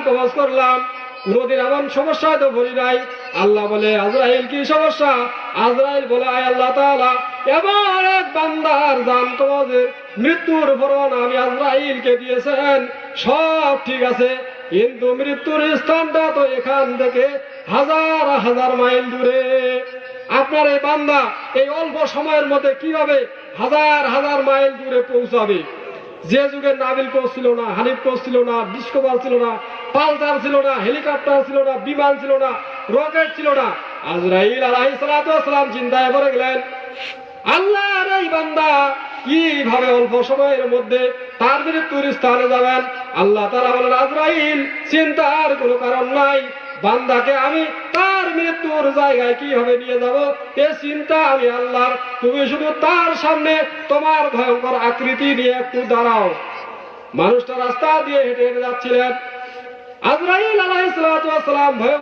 কবজ করলাম, কোনদিন এমন সমস্যায় তো পড়ি নাই। আল্লাহ বলে আজরাইল কি সমস্যা? আজরাইল বলে আয় আল্লাহ তাআলা, এমন এক বান্দার জান কবজের মৃত্যুর পরোয়ান আমি আজরাইলকে দিয়েছেন, সব ঠিক আছে, কিন্তু মৃত্যুর স্থানটা তো এখান থেকে হাজার হাজার মাইল দূরে। আপনার এই বান্দা এই অল্প সময়ের মধ্যে কিভাবে হাজার হাজার মাইল দূরে পৌঁছাবে? যে যুগে নাবিল কোচ ছিল না, হানিফ কোচ ছিল না, ডিসকভার ছিল না, পালসার ছিল না, হেলিকপ্টার ছিল না, বিমান ছিল না, রকেট ছিল না। আজরাইল আলাইহিস সালাতু ওয়াস সালাম চিন্তায় পড়ে গেলেন, আল্লাহর এই বান্দা কিভাবে অল্প সময়ের মধ্যে তার মৃত্যুর স্থানে যাবেন? আল্লাহ তাআলা বলেন, আজরাইল চিন্তার কোনো কারণ নাই, বান্দাকে আমি তার মৃত্যুর জায়গায় কিভাবে নিয়ে যাব এ চিন্তা আমি আল্লাহর, তুমি শুধু তার সামনে তোমার ভয়ঙ্কর আকৃতি নিয়ে একটু দাঁড়াও। মানুষটা রাস্তা দিয়ে হেঁটে হেঁটে যাচ্ছিলেন। আজরাইল আলাইহিস সালাতু ওয়াস সালাম ভয়